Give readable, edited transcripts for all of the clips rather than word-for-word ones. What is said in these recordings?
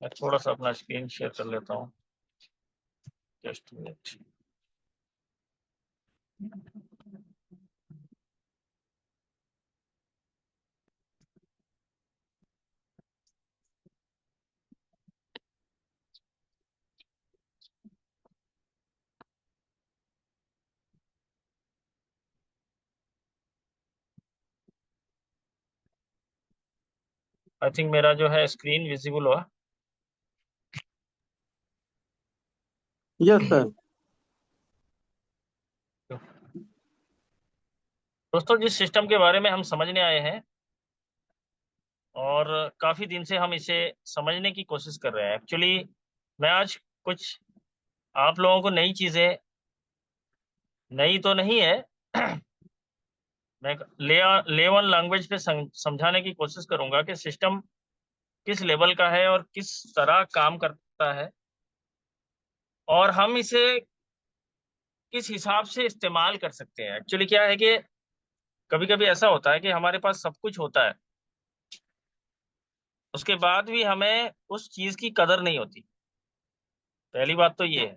मैं थोड़ा सा अपना स्क्रीन शेयर कर लेता हूँ, जस्ट मिनट। आई थिंक मेरा जो है स्क्रीन विजिबल हुआ। Yes sir. दोस्तों, जिस सिस्टम के बारे में हम समझने आए हैं और काफी दिन से हम इसे समझने की कोशिश कर रहे हैं, एक्चुअली मैं आज कुछ आप लोगों को नई चीजें, नई तो नहीं है मैं लेवल लैंग्वेज पे समझाने की कोशिश करूंगा कि सिस्टम किस लेवल का है और किस तरह काम करता है, और हम इसे किस हिसाब से इस्तेमाल कर सकते हैं। एक्चुअली क्या है कि कभी कभी ऐसा होता है कि हमारे पास सब कुछ होता है, उसके बाद भी हमें उस चीज की कदर नहीं होती। पहली बात तो ये है।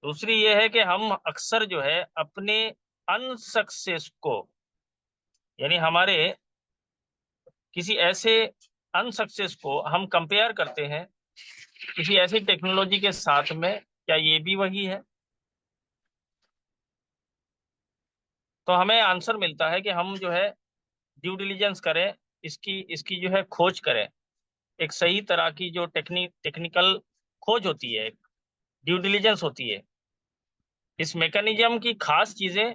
दूसरी ये है कि हम अक्सर जो है अपने अनसक्सेस को, यानी हमारे किसी ऐसे अनसक्सेस को हम कंपेयर करते हैं किसी ऐसी टेक्नोलॉजी के साथ में। क्या ये भी वही है? तो हमें आंसर मिलता है कि हम जो है ड्यू डिलिजेंस करें, इसकी इसकी जो है खोज करें। एक सही तरह की जो टेक्निकल खोज होती है, ड्यू डिलिजेंस होती है। इस मैकेनिज्म की खास चीजें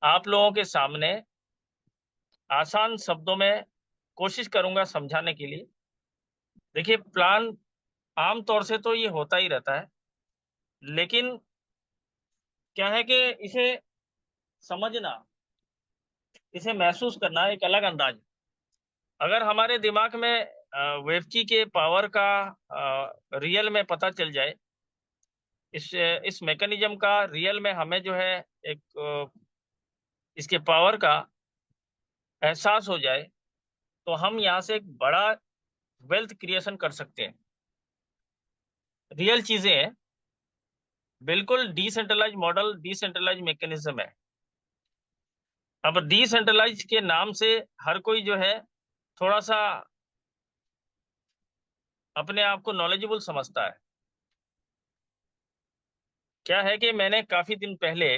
आप लोगों के सामने आसान शब्दों में कोशिश करूंगा समझाने के लिए। देखिए, प्लान आमतौर से तो ये होता ही रहता है, लेकिन क्या है कि इसे समझना, इसे महसूस करना एक अलग अंदाज है। अगर हमारे दिमाग में वेवकी के पावर का रियल में पता चल जाए, इस मैकेनिज्म का रियल में हमें जो है एक इसके पावर का एहसास हो जाए, तो हम यहाँ से एक बड़ा वेल्थ क्रिएशन कर सकते हैं। रियल चीजें हैं, बिल्कुल डिसेंट्रलाइज मॉडल, डिसेंट्रलाइज मैकेनिज्म है। अब डिसेंट्रलाइज के नाम से हर कोई जो है थोड़ा सा अपने आप को नॉलेजेबल समझता है। क्या है कि मैंने काफी दिन पहले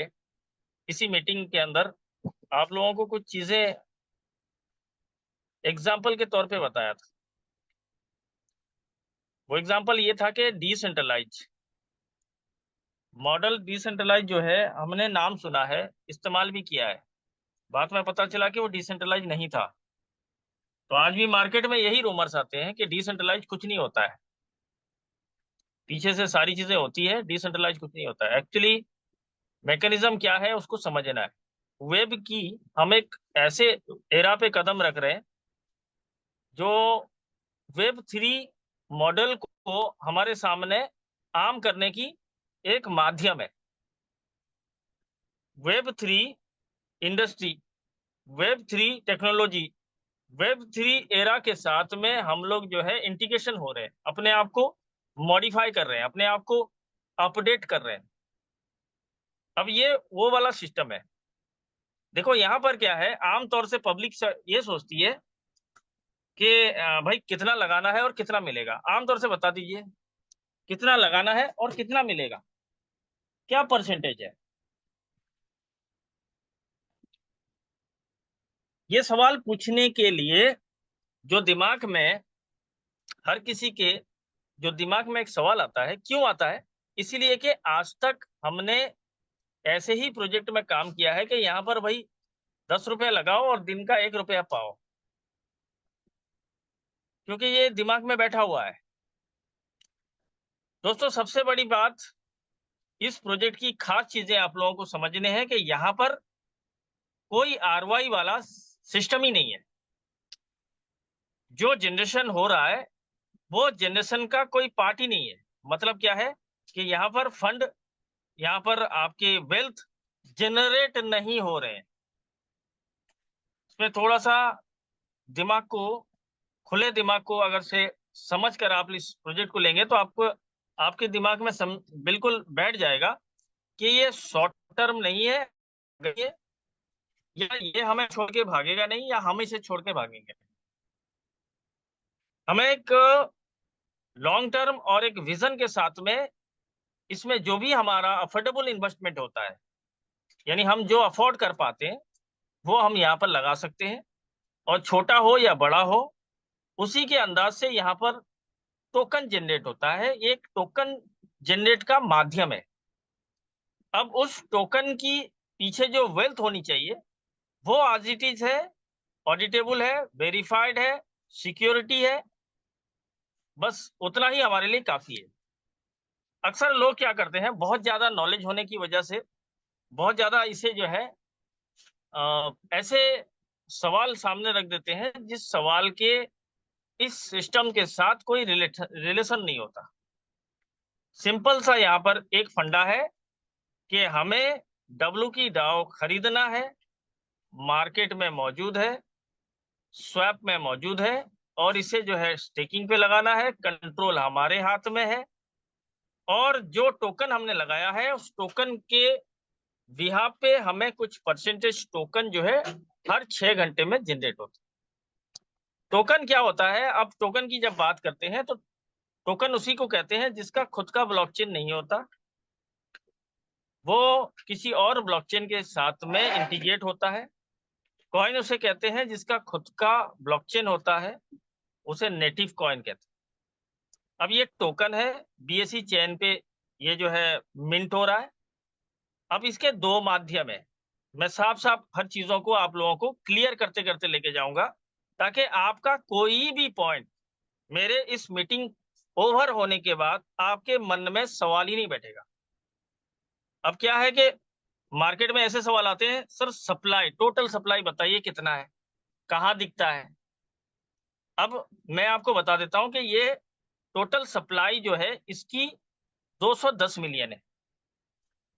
इसी मीटिंग के अंदर आप लोगों को कुछ चीजें एग्जाम्पल के तौर पे बताया था। वो एग्जाम्पल ये था कि डिसेंट्रलाइज मॉडल, डिसेंट्रलाइज जो है हमने नाम सुना है, इस्तेमाल भी किया है, बाद में पता चला कि वो डिसेंट्रलाइज नहीं था। तो आज भी मार्केट में यही रूमर्स आते हैं कि डिसेंट्रलाइज कुछ नहीं होता है, पीछे से सारी चीजें होती है, डिसेंट्रलाइज कुछ नहीं होता है। एक्चुअली मैकेनिज्म क्या है उसको समझना है। वेब की हम एक ऐसे एरा पे कदम रख रहे हैं जो वेब 3 मॉडल को हमारे सामने आम करने की एक माध्यम है। Web 3 industry, web 3 technology, web 3 era के साथ में हम लोग जो है इंटीग्रेशन हो रहे हैं, अपने आप को मॉडिफाई कर रहे हैं, अपने आप को अपडेट कर रहे हैं। अब ये वो वाला सिस्टम है। देखो यहाँ पर क्या है, आमतौर से पब्लिक ये सोचती है कि भाई कितना लगाना है और कितना मिलेगा। आमतौर से बता दीजिए, कितना लगाना है और कितना मिलेगा, क्या परसेंटेज है? ये सवाल पूछने के लिए जो दिमाग में, हर किसी के जो दिमाग में एक सवाल आता है, क्यों आता है? इसीलिए कि आज तक हमने ऐसे ही प्रोजेक्ट में काम किया है कि यहाँ पर भाई 10 रुपए लगाओ और दिन का 1 रुपया पाओ, क्योंकि ये दिमाग में बैठा हुआ है। दोस्तों, सबसे बड़ी बात इस प्रोजेक्ट की खास चीजें आप लोगों को समझने हैं कि यहाँ पर कोई आरवाई वाला सिस्टम ही नहीं है। जो जनरेशन हो रहा है वो जनरेशन का कोई पार्ट ही नहीं है। मतलब क्या है कि यहाँ पर फंड, यहाँ पर आपके वेल्थ जनरेट नहीं हो रहे हैं। इसमें थोड़ा सा दिमाग को, खुले दिमाग को अगर से समझ कर आप इस प्रोजेक्ट को लेंगे तो आपको आपके दिमाग में बिल्कुल बैठ जाएगा कि ये शॉर्ट टर्म नहीं है, ये या ये हमें छोड़ के भागेगा नहीं, या हम इसे छोड़ के भागेंगे। हमें एक लॉन्ग टर्म और एक विजन के साथ में इसमें जो भी हमारा अफोर्डेबल इन्वेस्टमेंट होता है, यानी हम जो अफोर्ड कर पाते हैं वो हम यहाँ पर लगा सकते हैं, और छोटा हो या बड़ा हो उसी के अंदाज से यहाँ पर टोकन जनरेट होता है। एक टोकन जनरेट का माध्यम है। अब उस टोकन की पीछे जो वेल्थ होनी चाहिए वो आज इट इज है, ऑडिटेबल है, वेरीफाइड है, सिक्योरिटी है, बस उतना ही हमारे लिए काफी है। अक्सर लोग क्या करते हैं, बहुत ज्यादा नॉलेज होने की वजह से बहुत ज्यादा इसे जो है ऐसे सवाल सामने रख देते हैं जिस सवाल के इस सिस्टम के साथ कोई रिलेशन नहीं होता। सिंपल सा यहाँ पर एक फंडा है कि हमें डब्ल्यू की डाउ खरीदना है, मार्केट में मौजूद है, स्वैप में मौजूद है, और इसे जो है स्टेकिंग पे लगाना है। कंट्रोल हमारे हाथ में है, और जो टोकन हमने लगाया है उस टोकन के बिहाफ पे हमें कुछ परसेंटेज टोकन जो है हर 6 घंटे में जनरेट होता है। टोकन क्या होता है? अब टोकन की जब बात करते हैं तो टोकन उसी को कहते हैं जिसका खुद का ब्लॉकचेन नहीं होता, वो किसी और ब्लॉकचेन के साथ में इंटीग्रेट होता है। कॉइन उसे कहते हैं जिसका खुद का ब्लॉकचेन होता है, उसे नेटिव कॉइन कहते हैं। अब ये टोकन है, बीएसई चेन पे ये जो है मिंट हो रहा है। अब इसके दो माध्यम है। मैं साफ साफ हर चीजों को आप लोगों को क्लियर करते करते लेके जाऊंगा, ताकि आपका कोई भी पॉइंट मेरे इस मीटिंग ओवर होने के बाद आपके मन में सवाल ही नहीं बैठेगा। अब क्या है कि मार्केट में ऐसे सवाल आते हैं, सर सप्लाई, टोटल सप्लाई बताइए कितना है, कहाँ दिखता है। अब मैं आपको बता देता हूं कि ये टोटल सप्लाई जो है इसकी 210 मिलियन है,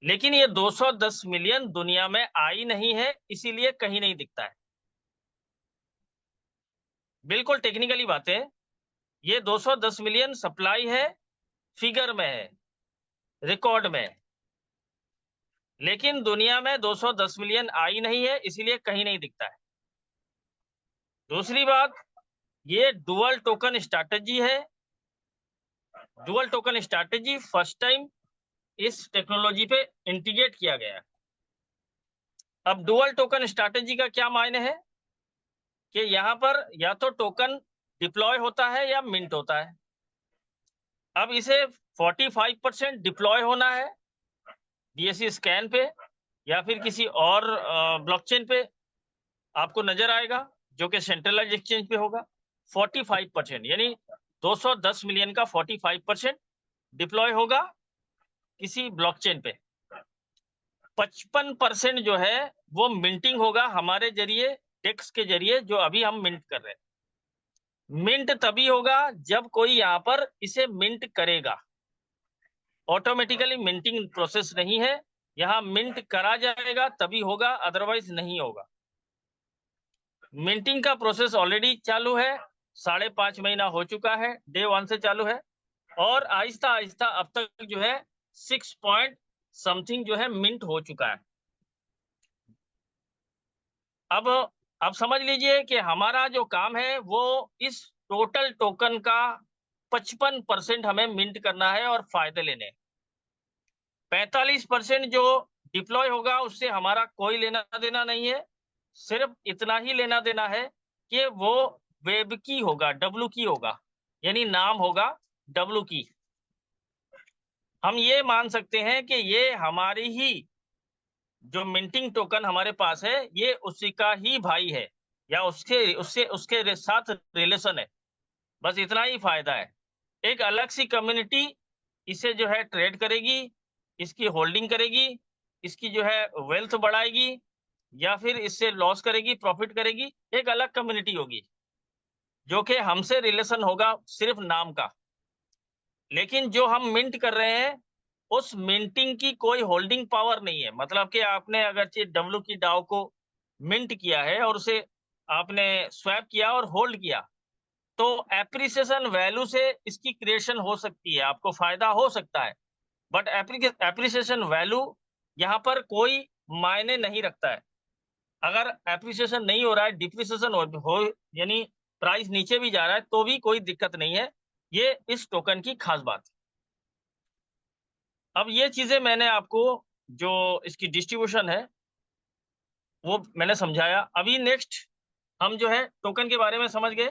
लेकिन ये 210 मिलियन दुनिया में आई नहीं है, इसीलिए कहीं नहीं दिखता है। बिल्कुल टेक्निकली बातें, ये 210 मिलियन सप्लाई है, फिगर में है, रिकॉर्ड में है, लेकिन दुनिया में 210 मिलियन आई नहीं है, इसीलिए कहीं नहीं दिखता है। दूसरी बात, ये डुअल टोकन स्ट्रैटेजी है। Dual token strategy first time इस टेक्नोलॉजी पे इंटीग्रेट किया गया है। अब डुअल टोकन स्ट्रैटेजी का क्या मायने है कि यहाँ पर या तो टोकन डिप्लॉय होता है या मिंट होता है। अब इसे 45% डिप्लॉय होना है बीएसई स्कैन पे या फिर किसी और ब्लॉकचेन पे, आपको नजर आएगा, जो कि सेंट्रलाइज एक्सचेंज पे होगा। 45% यानी 210 मिलियन का 45% डिप्लॉय होगा किसी ब्लॉकचेन पे। 55% जो है वो मिंटिंग होगा हमारे जरिए, टेक्स के जरिए, जो अभी हम मिंट कर रहे हैं। मिंट तभी होगा जब कोई यहाँ पर इसे मिंट करेगा। ऑटोमेटिकली मिंटिंग प्रोसेस नहीं है, यहाँ मिंट करा जाएगा तभी होगा, अदरवाइज नहीं होगा। मिंटिंग का प्रोसेस ऑलरेडी चालू है, 5.5 महीना हो चुका है, डे 1 से चालू है, और आहिस्ता आहिस्ता अब तक जो है 6 पॉइंट समथिंग जो है मिंट हो चुका है। अब समझ लीजिए कि हमारा जो काम है वो इस टोटल टोकन का 55% हमें मिंट करना है और फायदे लेने। 45% जो डिप्लॉय होगा उससे हमारा कोई लेना देना नहीं है, सिर्फ इतना ही लेना देना है कि वो वेब की होगा, डब्ल्यू की होगा, यानी नाम होगा डब्ल्यू की। हम ये मान सकते हैं कि ये हमारी ही जो मिंटिंग टोकन हमारे पास है ये उसी का ही भाई है, या उसके उससे उसके साथ रिलेशन है। बस इतना ही फायदा है। एक अलग सी कम्युनिटी इसे जो है ट्रेड करेगी, इसकी होल्डिंग करेगी, इसकी जो है वेल्थ बढ़ाएगी, या फिर इससे लॉस करेगी, प्रॉफिट करेगी। एक अलग कम्युनिटी होगी जो कि हमसे रिलेशन होगा सिर्फ नाम का। लेकिन जो हम मिंट कर रहे हैं उस मिंटिंग की कोई होल्डिंग पावर नहीं है। मतलब कि आपने अगर डब्ल्यू की डाउ को मिंट किया है और उसे आपने स्वैप किया और होल्ड किया, तो एप्रिसिएशन वैल्यू से इसकी क्रिएशन हो सकती है, आपको फायदा हो सकता है, बट एप्रिसिएशन वैल्यू यहाँ पर कोई मायने नहीं रखता है। अगर एप्रिसिएशन नहीं हो रहा है, डिप्रिसिएशन हो यानी प्राइस नीचे भी जा रहा है, तो भी कोई दिक्कत नहीं है। ये इस टोकन की खास बात है। अब ये चीजें मैंने आपको, जो इसकी डिस्ट्रीब्यूशन है वो मैंने समझाया। अभी नेक्स्ट हम जो है टोकन के बारे में समझ गए।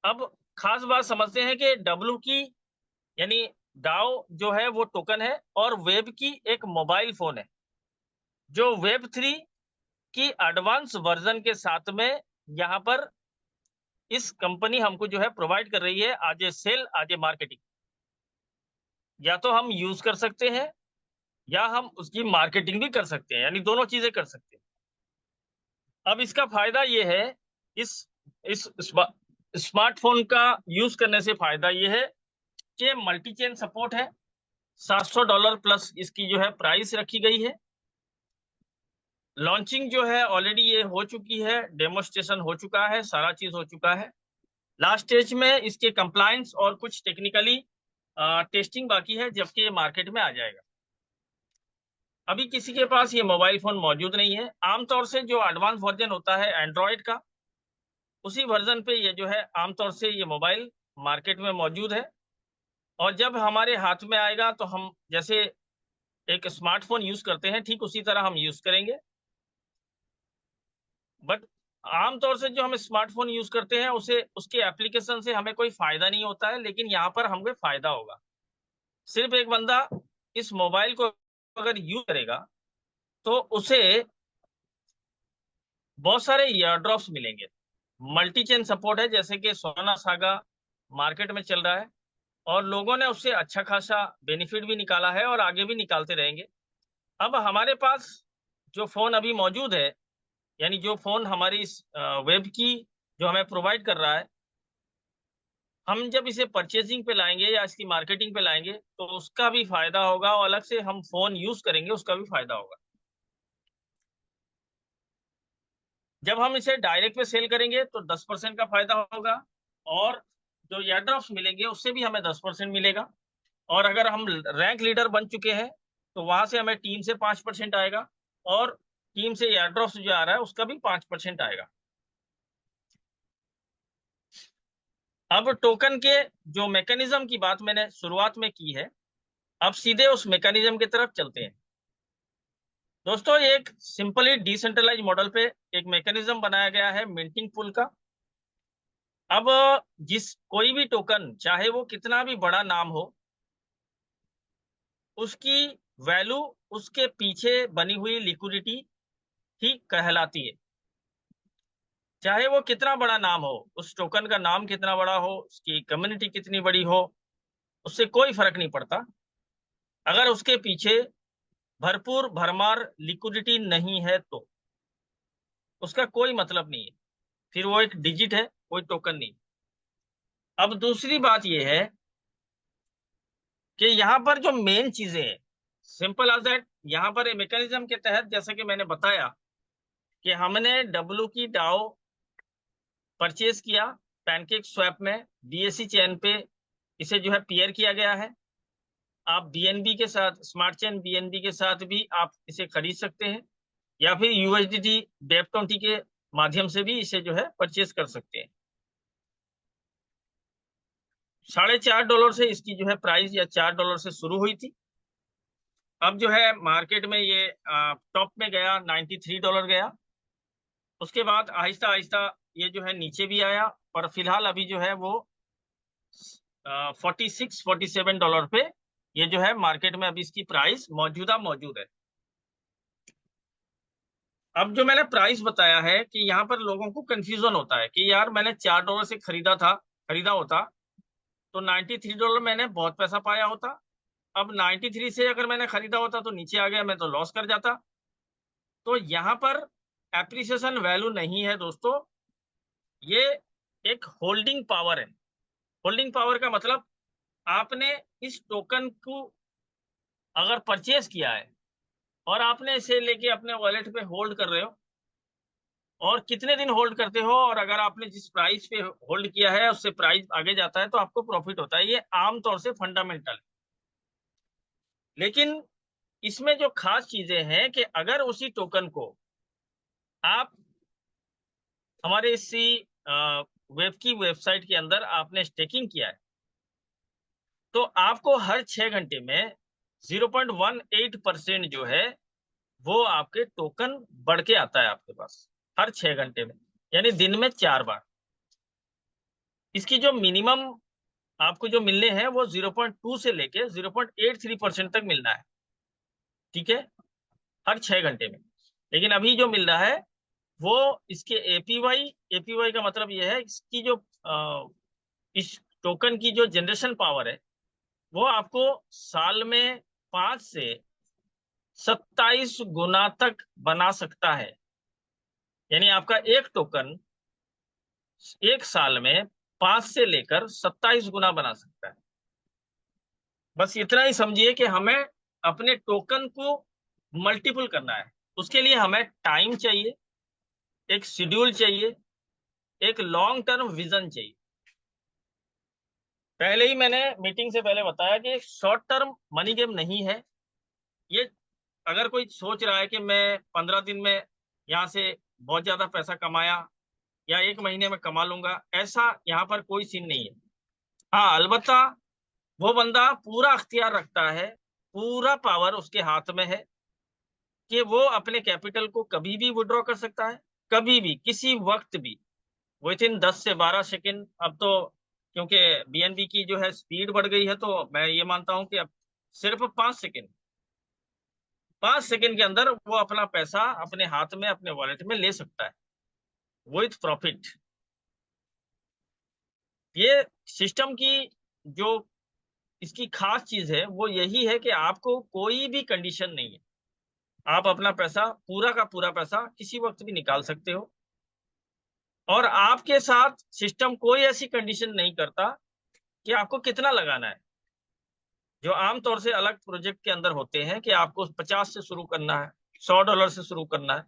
अब खास बात समझते हैं कि डब्ल्यू की यानी डाओ जो है वो टोकन है, और वेब की एक मोबाइल फोन है, जो वेब 3 की एडवांस वर्जन के साथ में यहाँ पर इस कंपनी हमको जो है प्रोवाइड कर रही है आज ए सेल, आज ए मार्केटिंग। या तो हम यूज कर सकते हैं या हम उसकी मार्केटिंग भी कर सकते हैं, यानी दोनों चीजें कर सकते हैं। अब इसका फायदा ये है, इस इस स्मार्टफोन का यूज करने से फायदा ये है कि मल्टी चेन सपोर्ट है। $700 प्लस इसकी जो है प्राइस रखी गई है। लॉन्चिंग जो है ऑलरेडी ये हो चुकी है, डेमोस्ट्रेशन हो चुका है, सारा चीज हो चुका है। लास्ट स्टेज में इसके कंप्लायंस और कुछ टेक्निकली टेस्टिंग बाकी है, जबकि ये मार्केट में आ जाएगा। अभी किसी के पास ये मोबाइल फोन मौजूद नहीं है। आमतौर से जो एडवांस वर्जन होता है एंड्रॉयड का, उसी वर्जन पे ये जो है आमतौर से ये मोबाइल मार्केट में मौजूद है। और जब हमारे हाथ में आएगा तो हम जैसे एक स्मार्टफोन यूज करते हैं, ठीक उसी तरह हम यूज करेंगे। बट आमतौर से जो हम स्मार्टफोन यूज करते हैं उसे उसके एप्लीकेशन से हमें कोई फायदा नहीं होता है, लेकिन यहाँ पर हमें फायदा होगा। सिर्फ एक बंदा इस मोबाइल को अगर यूज करेगा तो उसे बहुत सारे ईयर ड्रॉप्स मिलेंगे। मल्टी चेन सपोर्ट है, जैसे कि सोना सागा मार्केट में चल रहा है, और लोगों ने उससे अच्छा खासा बेनिफिट भी निकाला है और आगे भी निकालते रहेंगे। अब हमारे पास जो फोन अभी मौजूद है, यानी जो फोन हमारी इस वेब की जो हमें प्रोवाइड कर रहा है, हम जब इसे परचेजिंग पे लाएंगे या इसकी मार्केटिंग पे लाएंगे तो उसका भी फायदा होगा, और अलग से हम फोन यूज करेंगे उसका भी फायदा होगा। जब हम इसे डायरेक्ट पे सेल करेंगे तो 10% का फायदा होगा, और जो एयरड्रॉप्स मिलेंगे उससे भी हमें 10% मिलेगा। और अगर हम रैंक लीडर बन चुके हैं तो वहां से हमें टीम से 5% आएगा, और टीम से एयरड्रॉप्स जो आ रहा है उसका भी 5% आएगा। अब टोकन के जो मैकेनिज्म की बात मैंने शुरुआत में की है, अब सीधे उस मैकेनिज्म की तरफ चलते हैं। दोस्तों, एक सिंपली डिसेंट्रलाइज मॉडल पे एक मैकेनिज्म बनाया गया है मिंटिंग पूल का। अब जिस कोई भी टोकन, चाहे वो कितना भी बड़ा नाम हो, उसकी वैल्यू उसके पीछे बनी हुई लिक्विडिटी ही कहलाती है। चाहे वो कितना बड़ा नाम हो, उस टोकन का नाम कितना बड़ा हो, उसकी कम्युनिटी कितनी बड़ी हो, उससे कोई फर्क नहीं पड़ता। अगर उसके पीछे भरपूर भरमार लिक्विडिटी नहीं है तो उसका कोई मतलब नहीं है, फिर वो एक डिजिट है, कोई टोकन नहीं। अब दूसरी बात यह है कि यहाँ पर जो मेन चीजें हैं, सिंपल एज दैट, यहाँ पर मैकेनिज्म के तहत जैसा कि मैंने बताया कि हमने डब्ल्यू की डाओ परचेज किया पैनकेक स्वैप में, बीएससी चेन पे इसे जो है पेयर किया गया है। आप बीएनबी के साथ, स्मार्ट चेन बीएनबी के साथ भी आप इसे खरीद सकते हैं, या फिर यूएसडीटी वेब20 के माध्यम से भी इसे जो है परचेज कर सकते हैं। $4.5 से इसकी जो है प्राइस, या $4 से शुरू हुई थी। अब जो है मार्केट में ये टॉप में गया, $93 गया। उसके बाद आहिस्ता आहिस्ता ये जो है नीचे भी आया, और फिलहाल अभी जो है वो $46-47 पे ये जो है मार्केट में अभी इसकी प्राइस मौजूद है। अब जो मैंने प्राइस बताया है कि यहाँ पर लोगों को कंफ्यूजन होता है कि यार मैंने $4 से खरीदा होता तो $93 मैंने बहुत पैसा पाया होता। अब 93 से अगर मैंने खरीदा होता तो नीचे आ गया, मैं तो लॉस कर जाता। तो यहाँ पर एप्रिसिएशन वैल्यू नहीं है दोस्तों, ये एक होल्डिंग पावर है। होल्डिंग पावर का मतलब, आपने इस टोकन को अगर परचेज किया है और आपने इसे लेके अपने वॉलेट पे होल्ड कर रहे हो, और कितने दिन होल्ड करते हो, और अगर आपने जिस प्राइस पे होल्ड किया है उससे प्राइस आगे जाता है तो आपको प्रॉफिट होता है। ये आमतौर से फंडामेंटल। लेकिन इसमें जो खास चीजें हैं कि अगर उसी टोकन को आप हमारे इसी वेब की वेबसाइट के अंदर आपने स्टेकिंग किया है, तो आपको हर 6 घंटे में 0.18% जो है वो आपके टोकन बढ़ के आता है आपके पास, हर 6 घंटे में, यानी दिन में 4 बार। इसकी जो मिनिमम आपको जो मिलने हैं वो 0.2 से लेके 0.83% तक मिलना है, ठीक है, हर 6 घंटे में। लेकिन अभी जो मिल रहा है वो इसके एपीवाई, एपीवाई का मतलब ये है इसकी जो इस टोकन की जो जनरेशन पावर है वो आपको साल में 5 से 27 गुना तक बना सकता है। यानी आपका एक टोकन एक साल में 5 से लेकर 27 गुना बना सकता है। बस इतना ही समझिए कि हमें अपने टोकन को मल्टीपल करना है। उसके लिए हमें टाइम चाहिए, एक शेड्यूल चाहिए, एक लॉन्ग टर्म विजन चाहिए। पहले ही मैंने मीटिंग से पहले बताया कि शॉर्ट टर्म मनी गेम नहीं है ये। अगर कोई सोच रहा है कि मैं 15 दिन में यहाँ से बहुत ज्यादा पैसा कमाया या 1 महीने में कमा लूंगा, ऐसा यहाँ पर कोई सीन नहीं है। हाँ, अलबत्ता वो बंदा पूरा अख्तियार रखता है, पूरा पावर उसके हाथ में है कि वो अपने कैपिटल को कभी भी विड्रॉ कर सकता है, कभी भी, किसी वक्त भी, विद इन 10 से 12 सेकेंड। अब तो क्योंकि बीएनबी की जो है स्पीड बढ़ गई है, तो मैं ये मानता हूं कि अब सिर्फ 5 सेकेंड, 5 सेकेंड के अंदर वो अपना पैसा अपने हाथ में, अपने वॉलेट में ले सकता है विथ प्रॉफिट। ये सिस्टम की जो इसकी खास चीज है वो यही है कि आपको कोई भी कंडीशन नहीं है, आप अपना पैसा, पूरा का पूरा पैसा किसी वक्त भी निकाल सकते हो। और आपके साथ सिस्टम कोई ऐसी कंडीशन नहीं करता कि आपको कितना लगाना है, जो आमतौर से अलग प्रोजेक्ट के अंदर होते हैं कि आपको 50 से शुरू करना है, $100 से शुरू करना है।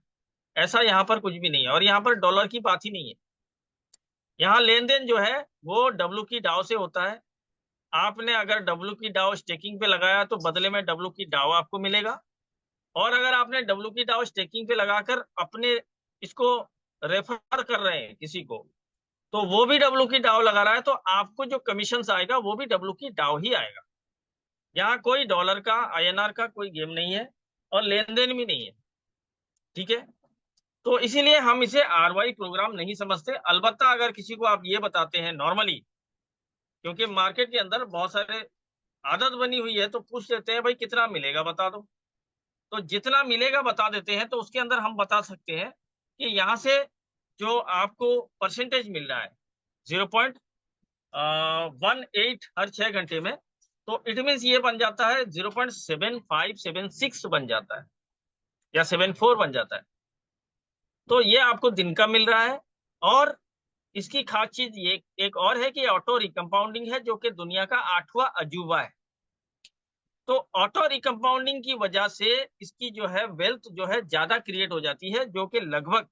ऐसा यहाँ पर कुछ भी नहीं है, और यहाँ पर डॉलर की बात ही नहीं है। यहाँ लेन देन जो है वो डब्ल्यू की डाव से होता है। आपने अगर डब्ल्यू की डाव स्टेकिंग पे लगाया तो बदले में डब्ल्यू की डाव आपको मिलेगा, और अगर आपने डब्ल्यू की डाव स्टेकिंग पे लगाकर अपने इसको रेफर कर रहे हैं किसी को, तो वो भी डब्ल्यू की डाव लगा रहा है, तो आपको जो कमीशन आएगा वो भी डब्ल्यू की डाव ही आएगा। यहाँ कोई डॉलर का, आईएनआर का कोई गेम नहीं है, और लेन देन भी नहीं है, ठीक है। तो इसीलिए हम इसे आरवाई प्रोग्राम नहीं समझते। अलबत्ता अगर किसी को आप ये बताते हैं नॉर्मली, क्योंकि मार्केट के अंदर बहुत सारे आदत बनी हुई है, तो पूछ लेते हैं भाई कितना मिलेगा बता दो, तो जितना मिलेगा बता देते हैं। तो उसके अंदर हम बता सकते हैं कि यहाँ से जो आपको परसेंटेज मिल रहा है 0.18 हर 6 घंटे में, तो इट मीन ये बन जाता है 0.7576 बन जाता है, या 74 बन जाता है। तो ये आपको दिन का मिल रहा है। और इसकी खास चीज ये एक और है कि ऑटो रिकम्पाउंडिंग है, जो कि दुनिया का 8वां अजूबा है। तो ऑटो रिकम्पाउंडिंग की वजह से इसकी जो है वेल्थ जो है ज्यादा क्रिएट हो जाती है, जो कि लगभग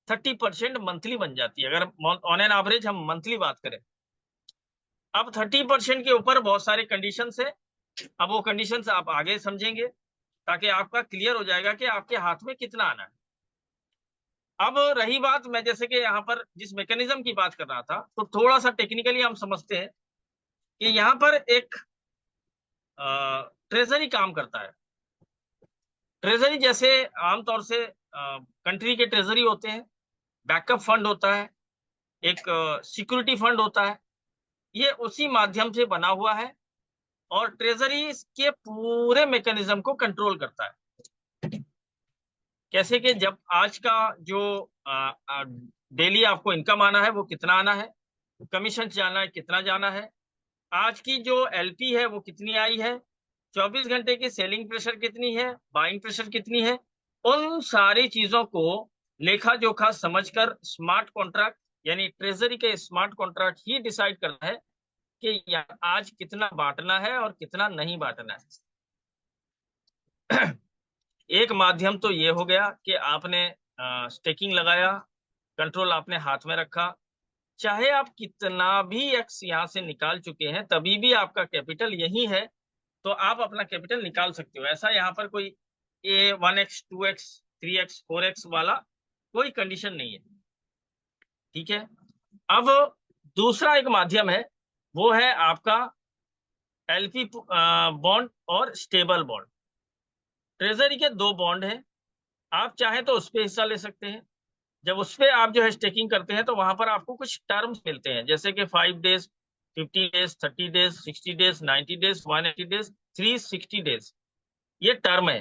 30% मंथली बन जाती है, अगर ऑन एन एवरेज हम मंथली बात करें। अब 30% के ऊपर बहुत सारे कंडीशन है। अब वो कंडीशन आप आगे समझेंगे ताकि आपका क्लियर हो जाएगा कि आपके हाथ में कितना आना है। अब रही बात, मैं जैसे कि यहाँ पर जिस मैकेनिज्म की बात कर रहा था, तो थोड़ा सा टेक्निकली हम समझते हैं कि यहाँ पर एक ट्रेजरी काम करता है। ट्रेजरी जैसे आमतौर से कंट्री के ट्रेजरी होते हैं, बैकअप फंड होता है, एक सिक्योरिटी फंड होता है, ये उसी माध्यम से बना हुआ है, और ट्रेजरी के पूरे मैकेनिज्म को कंट्रोल करता है। कैसे कि जब आज का जो डेली आपको इनकम आना है वो कितना आना है, कमीशन जाना है कितना जाना है, आज की जो एलपी है वो कितनी आई है, 24 घंटे की सेलिंग प्रेशर कितनी है, बाइंग प्रेशर कितनी है, उन सारी चीजों को लेखा जोखा समझकर स्मार्ट कॉन्ट्रैक्ट, यानी ट्रेजरी के स्मार्ट कॉन्ट्रैक्ट ही डिसाइड करना है कि आज कितना बांटना है और कितना नहीं बांटना है। एक माध्यम तो ये हो गया कि आपने स्टेकिंग लगाया, कंट्रोल आपने हाथ में रखा, चाहे आप कितना भी एक्स यहाँ से निकाल चुके हैं तभी भी आपका कैपिटल यही है, तो आप अपना कैपिटल निकाल सकते हो। ऐसा यहाँ पर कोई ए 1x 2x 3x 4x वाला कोई कंडीशन नहीं है। ठीक है। अब दूसरा एक माध्यम है, वो है आपका एलपी बॉन्ड और स्टेबल बॉन्ड। ट्रेजरी के दो बॉन्ड हैं, आप चाहें तो उस पर हिस्सा ले सकते हैं। जब उस पे आप जो है स्टेकिंग करते हैं तो वहां पर आपको कुछ टर्म्स मिलते हैं, जैसे कि 5 days, 50 days, 30 days, 60 days, 90 days, 180 days, 360 days. ये टर्म है।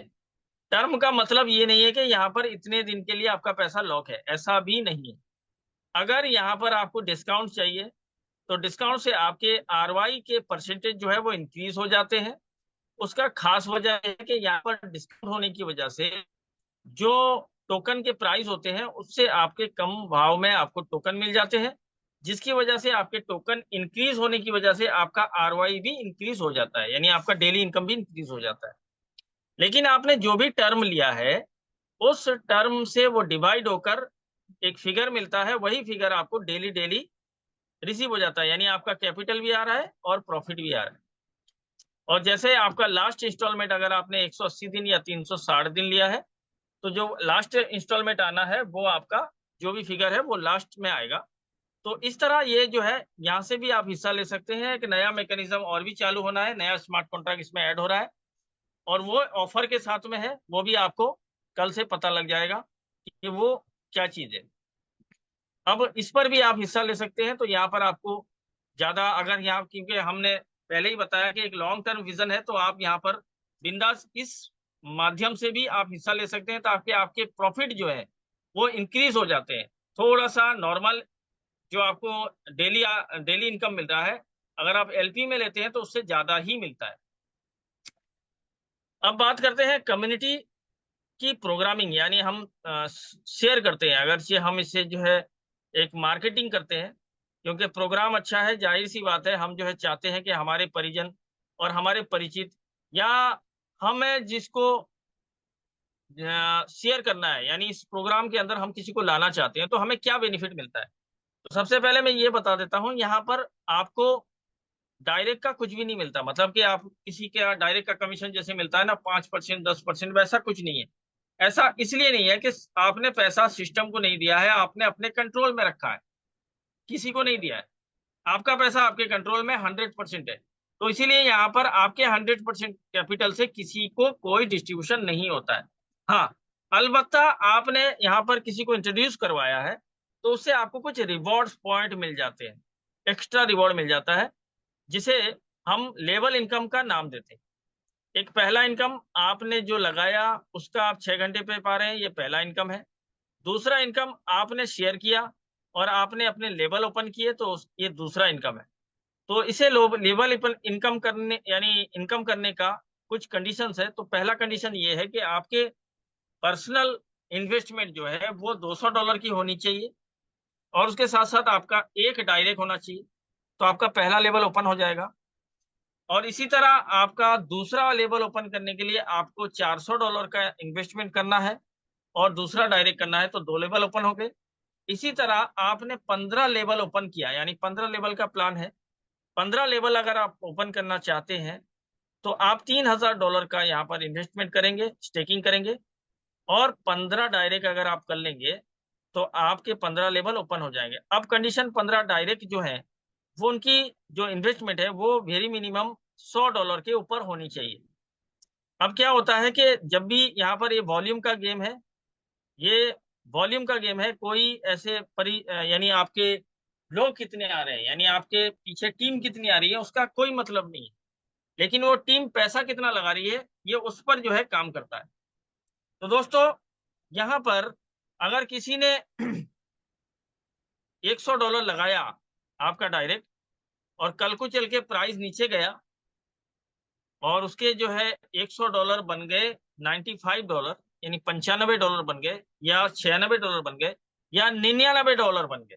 टर्म का मतलब ये नहीं है कि यहाँ पर इतने दिन के लिए आपका पैसा लॉक है, ऐसा भी नहीं है। अगर यहाँ पर आपको डिस्काउंट चाहिए तो डिस्काउंट से आपके आरवाई के परसेंटेज जो है वो इंक्रीज हो जाते हैं। उसका खास वजह है कि यहाँ पर डिस्काउंट होने की वजह से जो टोकन के प्राइस होते हैं उससे आपके कम भाव में आपको टोकन मिल जाते हैं, जिसकी वजह से आपके टोकन इंक्रीज होने की वजह से आपका आरवाई भी इंक्रीज हो जाता है, यानी आपका डेली इनकम भी इंक्रीज हो जाता है। लेकिन आपने जो भी टर्म लिया है उस टर्म से वो डिवाइड होकर एक फिगर मिलता है, वही फिगर आपको डेली डेली रिसीव हो जाता है, यानी आपका कैपिटल भी आ रहा है और प्रॉफिट भी आ रहा है। और जैसे आपका लास्ट इंस्टॉलमेंट अगर आपने 180 दिन या 360 दिन लिया है तो जो लास्ट इंस्टॉलमेंट आना है वो आपका जो भी फिगर है वो लास्ट में आएगा। तो इस तरह ये जो है यहाँ से भी आप हिस्सा ले सकते हैं। एक नया मैकेनिज्म और भी चालू होना है, नया स्मार्ट कॉन्ट्रैक्ट इसमें ऐड हो रहा है और वो ऑफर के साथ में है, वो भी आपको कल से पता लग जाएगा कि वो क्या चीज है। अब इस पर भी आप हिस्सा ले सकते हैं। तो यहाँ पर आपको ज्यादा अगर यहाँ, क्योंकि हमने पहले ही बताया कि एक लॉन्ग टर्म विजन है, तो आप यहाँ पर बिंदास इस माध्यम से भी आप हिस्सा ले सकते हैं ताकि आपके प्रॉफिट जो है वो इंक्रीज हो जाते हैं। थोड़ा सा नॉर्मल जो आपको डेली डेली इनकम मिल रहा है, अगर आप एलपी में लेते हैं तो उससे ज्यादा ही मिलता है। अब बात करते हैं कम्युनिटी की प्रोग्रामिंग, यानी हम शेयर करते हैं, अगर से हम इसे जो है एक मार्केटिंग करते हैं, क्योंकि प्रोग्राम अच्छा है, जाहिर सी बात है हम जो है चाहते हैं कि हमारे परिजन और हमारे परिचित या हमें जिसको शेयर करना है, यानी इस प्रोग्राम के अंदर हम किसी को लाना चाहते हैं तो हमें क्या बेनिफिट मिलता है। तो सबसे पहले मैं ये बता देता हूँ, यहाँ पर आपको डायरेक्ट का कुछ भी नहीं मिलता, मतलब कि आप किसी के डायरेक्ट का कमीशन जैसे मिलता है ना 5%, 10%, वैसा कुछ नहीं है। ऐसा इसलिए नहीं है कि आपने पैसा सिस्टम को नहीं दिया है, आपने अपने कंट्रोल में रखा है, किसी को नहीं दिया है। आपका पैसा आपके कंट्रोल में 100% है, तो इसीलिए यहाँ पर आपके 100% कैपिटल से किसी को कोई डिस्ट्रीब्यूशन नहीं होता है। हाँ, अलबत्ता आपने यहाँ पर किसी को इंट्रोड्यूस करवाया है तो उससे आपको कुछ रिवॉर्ड्स पॉइंट मिल जाते हैं, एक्स्ट्रा रिवॉर्ड मिल जाता है, जिसे हम लेवल इनकम का नाम देते हैं। एक पहला इनकम आपने जो लगाया उसका आप 6 घंटे पे पा रहे हैं, ये पहला इनकम है। दूसरा इनकम आपने शेयर किया और आपने अपने लेवल ओपन किए, तो ये दूसरा इनकम है। तो इसे लेवल इनकम करने, यानी इनकम करने का कुछ कंडीशंस है। तो पहला कंडीशन ये है कि आपके पर्सनल इन्वेस्टमेंट जो है वो $200 की होनी चाहिए और उसके साथ साथ आपका एक डायरेक्ट होना चाहिए, तो आपका पहला लेवल ओपन हो जाएगा। और इसी तरह आपका दूसरा लेवल ओपन करने के लिए आपको $400 का इन्वेस्टमेंट करना है और दूसरा डायरेक्ट करना है, तो दो लेवल ओपन हो गए। इसी तरह आपने 15 लेवल ओपन किया, यानी 15 लेवल का प्लान है। 15 लेवल अगर आप ओपन करना चाहते हैं तो आप $3000 का यहाँ पर इन्वेस्टमेंट करेंगे, स्टेकिंग करेंगे, और 15 डायरेक्ट अगर आप कर लेंगे तो आपके 15 लेवल ओपन हो जाएंगे। अब कंडीशन 15 डायरेक्ट जो है वो उनकी जो इन्वेस्टमेंट है वो वेरी मिनिमम $100 के ऊपर होनी चाहिए। अब क्या होता है कि जब भी यहाँ पर ये वॉल्यूम का गेम है, ये वॉल्यूम का गेम है, कोई ऐसे यानी आपके लोग कितने आ रहे हैं, यानी आपके पीछे टीम कितनी आ रही है उसका कोई मतलब नहीं है, लेकिन वो टीम पैसा कितना लगा रही है ये उस पर जो है काम करता है। तो दोस्तों, यहाँ पर अगर किसी ने $100 लगाया आपका डायरेक्ट और कल को चल के प्राइस नीचे गया और उसके जो है $100 बन गए $95, यानी $95 बन गए, या $96 बन गए, या $99 बन गए,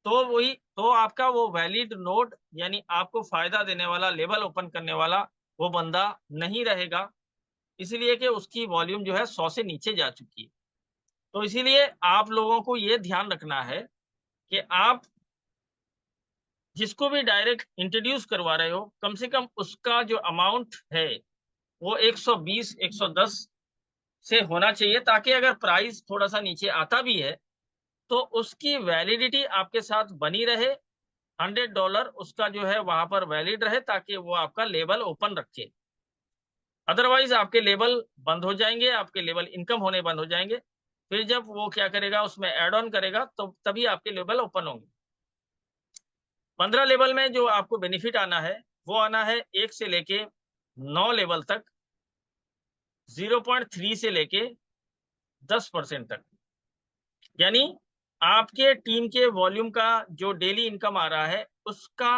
तो वही तो आपका वो वैलिड नोड, यानी आपको फायदा देने वाला, लेवल ओपन करने वाला वो बंदा नहीं रहेगा, इसलिए कि उसकी वॉल्यूम जो है 100 से नीचे जा चुकी है। तो इसीलिए आप लोगों को ये ध्यान रखना है कि आप जिसको भी डायरेक्ट इंट्रोड्यूस करवा रहे हो, कम से कम उसका जो अमाउंट है वो 120 110 से होना चाहिए, ताकि अगर प्राइस थोड़ा सा नीचे आता भी है तो उसकी वैलिडिटी आपके साथ बनी रहे। $100 उसका जो है वहां पर वैलिड रहे, ताकि वो आपका लेबल ओपन रखे। अदरवाइज आपके लेबल बंद हो जाएंगे, आपके लेबल इनकम होने बंद हो जाएंगे। फिर जब वो क्या करेगा, उसमें एड ऑन करेगा, तो तभी आपके लेबल ओपन होंगे। 15 लेवल में जो आपको बेनिफिट आना है वो आना है 1 से लेके 9 लेवल तक, 0.3 से लेके 10% तक। यानी आपके टीम के वॉल्यूम का जो डेली इनकम आ रहा है उसका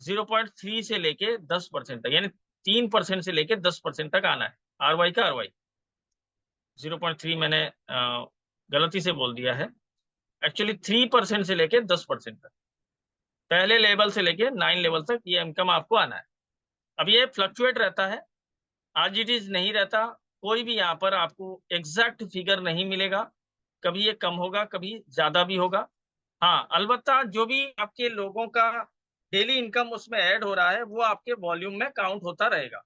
0.3 से लेके 10% तक, यानी 3% से लेके 10% तक आना है। आरवाई का आरवाई 0.3 मैंने गलती से बोल दिया है, एक्चुअली 3% से लेके 10% तक, पहले लेवल से लेके 9 लेवल तक ये इनकम आपको आना है। अब ये फ्लक्चुएट रहता है, आज इट इज नहीं रहता। कोई भी यहाँ पर आपको एग्जैक्ट फिगर नहीं मिलेगा, कभी ये कम होगा, कभी ज्यादा भी होगा। हाँ, अलबत्ता जो भी आपके लोगों का डेली इनकम उसमें ऐड हो रहा है वो आपके वॉल्यूम में काउंट होता रहेगा।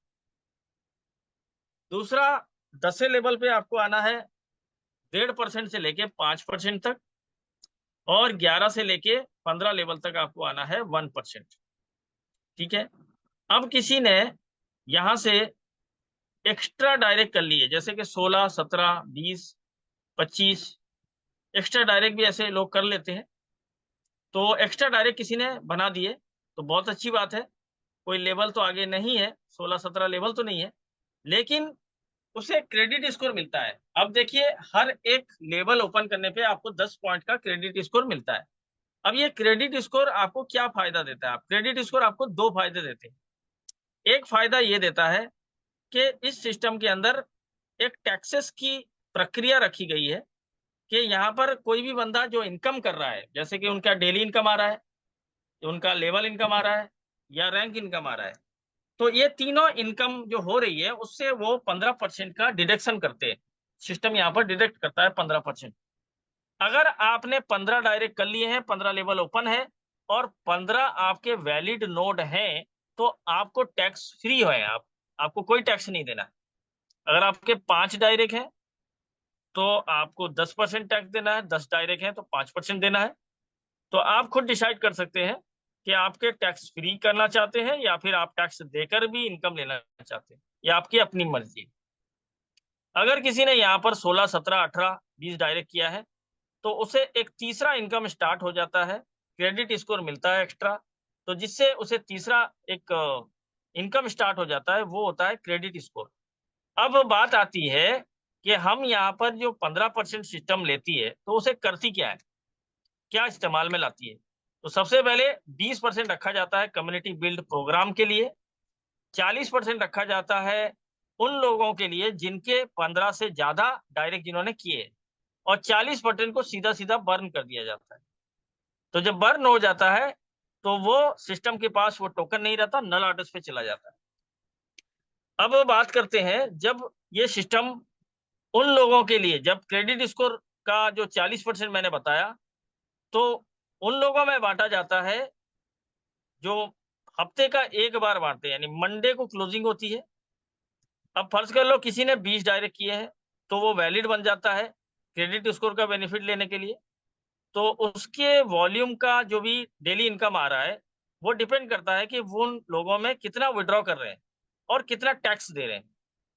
दूसरा, 10वें लेवल पे आपको आना है 1.5% से लेके 5% तक, और 11 से लेके 15 लेवल तक आपको आना है 1%। ठीक है। अब किसी ने यहां से एक्स्ट्रा डायरेक्ट कर लिए, जैसे कि 16 17 20 25 एक्स्ट्रा डायरेक्ट भी ऐसे लोग कर लेते हैं। तो एक्स्ट्रा डायरेक्ट किसी ने बना दिए तो बहुत अच्छी बात है, कोई लेवल तो आगे नहीं है, 16 17 लेवल तो नहीं है, लेकिन उसे क्रेडिट स्कोर मिलता है। अब देखिए, हर एक लेवल ओपन करने पे आपको 10 पॉइंट का क्रेडिट स्कोर मिलता है। अब ये क्रेडिट स्कोर आपको क्या फायदा देता है? क्रेडिट स्कोर आपको दो फायदे देते हैं। एक फायदा ये देता है कि इस सिस्टम के अंदर एक टैक्सेस की प्रक्रिया रखी गई है कि यहाँ पर कोई भी बंदा जो इनकम कर रहा है, जैसे कि उनका डेली इनकम आ रहा है, उनका लेवल इनकम आ रहा है, या रैंक इनकम आ रहा है, तो ये तीनों इनकम जो हो रही है उससे वो 15% का डिडक्शन करते हैं। सिस्टम यहाँ पर डिडक्ट करता है 15%। अगर आपने 15 डायरेक्ट कर लिए हैं, 15 लेवल ओपन है और 15 आपके वैलिड नोड हैं, तो आपको टैक्स फ्री है। आपको कोई टैक्स नहीं देना है। अगर आपके 5 डायरेक्ट हैं तो आपको 10% टैक्स देना है, 10 डायरेक्ट हैं तो 5% देना है। तो आप खुद डिसाइड कर सकते हैं कि आपके टैक्स फ्री करना चाहते हैं या फिर आप टैक्स देकर भी इनकम लेना चाहते हैं, ये आपकी अपनी मर्जी। अगर किसी ने यहाँ पर 16 17 18 20 डायरेक्ट किया है तो उसे एक तीसरा इनकम स्टार्ट हो जाता है, क्रेडिट स्कोर मिलता है एक्स्ट्रा, तो जिससे उसे तीसरा एक इनकम स्टार्ट हो जाता है, वो होता है क्रेडिट स्कोर। अब बात आती है कि हम यहाँ पर जो 15% सिस्टम लेती है तो उसे करती क्या है, क्या इस्तेमाल में लाती है? तो सबसे पहले 20% रखा जाता है कम्युनिटी बिल्ड प्रोग्राम के लिए, 40% रखा जाता है उन लोगों के लिए जिनके 15 से ज्यादा डायरेक्ट जिन्होंने किए, और 40% को सीधा सीधा बर्न कर दिया जाता है। तो जब बर्न हो जाता है तो वो सिस्टम के पास वो टोकन नहीं रहता, नल ऑर्डर्स पे चला जाता है। अब बात करते हैं, जब ये सिस्टम उन लोगों के लिए, जब क्रेडिट स्कोर का जो 40% मैंने बताया, तो उन लोगों में बांटा जाता है जो हफ्ते का एक बार बांटते हैं, यानी मंडे को क्लोजिंग होती है। अब फर्ज कर लो किसी ने 20 डायरेक्ट किए हैं तो वो वैलिड बन जाता है क्रेडिट स्कोर का बेनिफिट लेने के लिए। तो उसके वॉल्यूम का जो भी डेली इनकम आ रहा है वो डिपेंड करता है कि वो उन लोगों में कितना विड्रॉ कर रहे हैं और कितना टैक्स दे रहे हैं।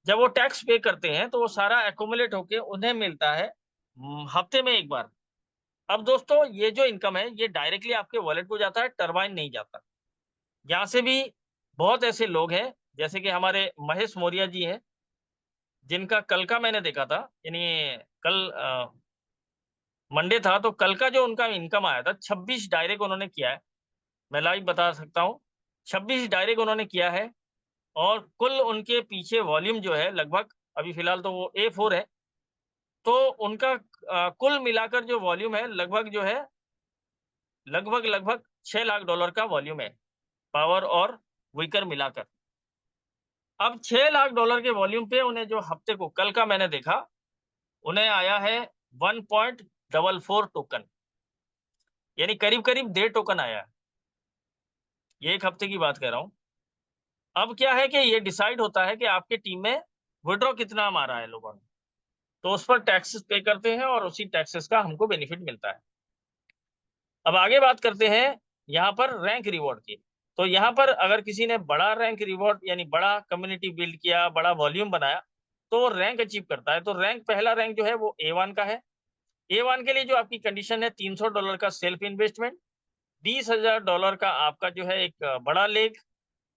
जब वो टैक्स पे करते हैं तो वो सारा एकोमुलेट होके उन्हें मिलता है हफ्ते में एक बार। अब दोस्तों, ये जो इनकम है ये डायरेक्टली आपके वॉलेट को जाता है, टरबाइन नहीं जाता। यहाँ से भी बहुत ऐसे लोग हैं, जैसे कि हमारे महेश मौर्य जी हैं, जिनका कल का मैंने देखा था, यानी कल मंडे था, तो कल का जो उनका इनकम आया था 26 डायरेक्ट उन्होंने किया है। मैं लाइव बता सकता हूँ, 26 डायरेक्ट उन्होंने किया है, और कुल उनके पीछे वॉल्यूम जो है लगभग, अभी फिलहाल तो वो A4 है, तो उनका कुल मिलाकर जो वॉल्यूम है लगभग जो है, लगभग $6 लाख का वॉल्यूम है, पावर और वीकर मिलाकर। अब $6 लाख के वॉल्यूम पे उन्हें जो हफ्ते को कल का मैंने देखा, उन्हें आया है 1.44 टोकन, यानी करीब करीब 1.5 टोकन आया है। ये एक हफ्ते की बात कह रहा हूं। अब क्या है कि ये डिसाइड होता है कि आपके टीम में विड्रॉ कितना मारा है लोगों ने, तो उस पर टैक्सेस पे करते हैं और उसी टैक्सेस का हमको बेनिफिट मिलता है। अब आगे बात करते हैं यहाँ पर रैंक रिवॉर्ड की। तो यहाँ पर अगर किसी ने बड़ा रैंक रिवॉर्ड यानी बड़ा कम्युनिटी बिल्ड किया, बड़ा वॉल्यूम बनाया, तो वो रैंक अचीव करता है। तो रैंक, पहला रैंक जो है वो A1 का है। A1 के लिए जो आपकी कंडीशन है, $300 का सेल्फ इन्वेस्टमेंट, $20,000 का आपका जो है एक बड़ा लेग,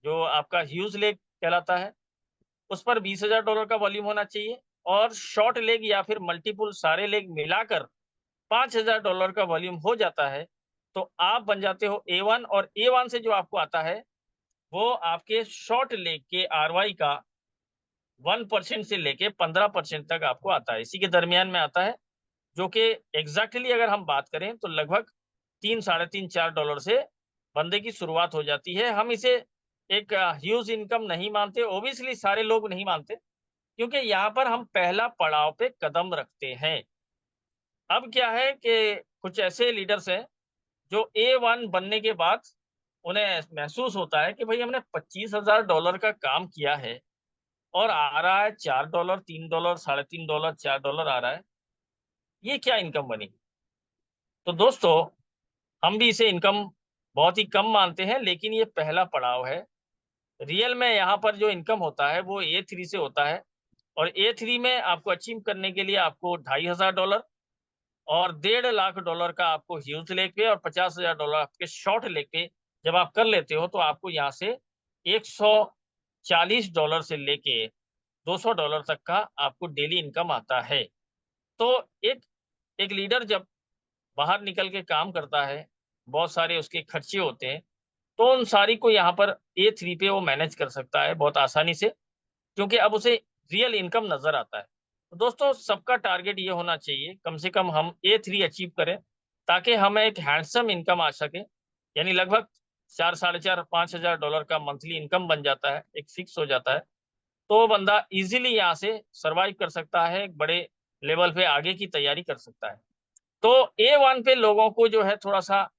जो आपका ह्यूज लेग कहलाता है, उस पर $20,000 का वॉल्यूम होना चाहिए। और शॉर्ट लेग या फिर मल्टीपुल सारे लेग मिलाकर $5,000 का वॉल्यूम हो जाता है, तो आप बन जाते हो A1। और A1 से जो आपको आता है वो आपके शॉर्ट लेग के ROI का 1% से लेके 15% तक आपको आता है, इसी के दरमियान में आता है, जो कि एग्जैक्टली अगर हम बात करें तो लगभग 3, साढ़े 3, $4 से बंदे की शुरुआत हो जाती है। हम इसे एक ह्यूज इनकम नहीं मानते, ओबियसली सारे लोग नहीं मानते, क्योंकि यहाँ पर हम पहला पड़ाव पे कदम रखते हैं। अब क्या है कि कुछ ऐसे लीडर्स हैं जो A1 बनने के बाद उन्हें महसूस होता है कि भाई हमने $25,000 का काम किया है और आ रहा है $4, $3, $3.5, $4 आ रहा है, ये क्या इनकम बनी। तो दोस्तों, हम भी इसे इनकम बहुत ही कम मानते हैं, लेकिन ये पहला पड़ाव है। रियल में यहाँ पर जो इनकम होता है वो A3 से होता है। और A3 में आपको अचीव करने के लिए आपको $2,500 और $1.5 लाख का आपको ह्यूज लेग पे और $50,000 आपके शॉर्ट लेग पे जब आप कर लेते हो, तो आपको यहाँ से $140 से लेके $200 तक का आपको डेली इनकम आता है। तो एक एक लीडर जब बाहर निकल के काम करता है, बहुत सारे उसके खर्चे होते हैं, तो उन सारी को यहाँ पर A3 पे वो मैनेज कर सकता है बहुत आसानी से, क्योंकि अब उसे रियल इनकम नजर आता है। तो दोस्तों, सबका टारगेट ये होना चाहिए कम से कम हम A3 अचीव करें, ताकि हमें एक हैंडसम इनकम आ सके, यानी लगभग 4, साढ़े 4, $5,000 का मंथली इनकम बन जाता है, एक फिक्स हो जाता है। तो वो बंदा इजीली यहाँ से सरवाइव कर सकता है, एक बड़े लेवल पे आगे की तैयारी कर सकता है। तो A1 पे लोगों को जो है थोड़ा सा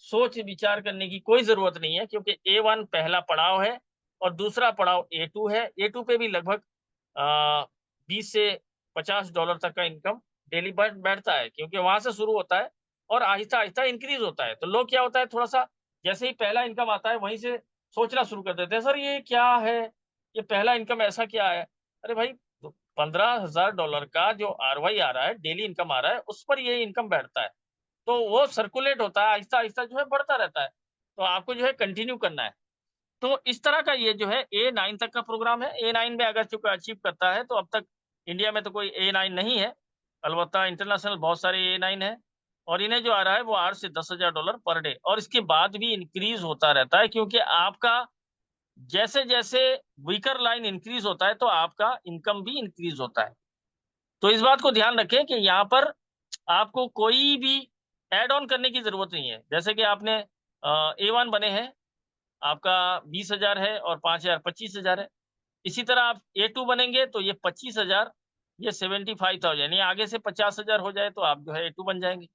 सोच विचार करने की कोई जरूरत नहीं है, क्योंकि A1 पहला पड़ाव है और दूसरा पड़ाव A2 है। A2 पे भी लगभग 20 से $50 तक का इनकम डेली बैठता है, क्योंकि वहां से शुरू होता है और आहिस्ता आहिस्ता इंक्रीज होता है। तो लोग क्या होता है, थोड़ा सा जैसे ही पहला इनकम आता है वहीं से सोचना शुरू कर देते हैं, सर ये क्या है, ये पहला इनकम ऐसा क्या है। अरे भाई, $15,000 का जो ROI आ रहा है, डेली इनकम आ रहा है, उस पर ये इनकम बैठता है। तो वो सर्कुलेट होता है, आहिस्ता आहिस्ता जो है बढ़ता रहता है। तो आपको जो है कंटिन्यू करना है। तो इस तरह का ये जो है A9 तक का प्रोग्राम है। A9 में अगर चूंकि अचीव करता है, तो अब तक इंडिया में तो कोई A9 नहीं है, अलबत्ता इंटरनेशनल बहुत सारे A9 है। और इन्हें जो आ रहा है वो $8 से $10,000 पर डे, और इसके बाद भी इंक्रीज होता रहता है, क्योंकि आपका जैसे जैसे वीकर लाइन इंक्रीज होता है तो आपका इनकम भी इंक्रीज होता है। तो इस बात को ध्यान रखें कि यहाँ पर आपको कोई भी एड ऑन करने की जरूरत नहीं है। जैसे कि आपने A1 बने हैं, आपका 20,000 है और 5,000 25,000 है। इसी तरह आप A2 बनेंगे तो ये 25,000, ये 75,000, यानी आगे से 50,000 हो जाए तो आप जो है A2 बन जाएंगे।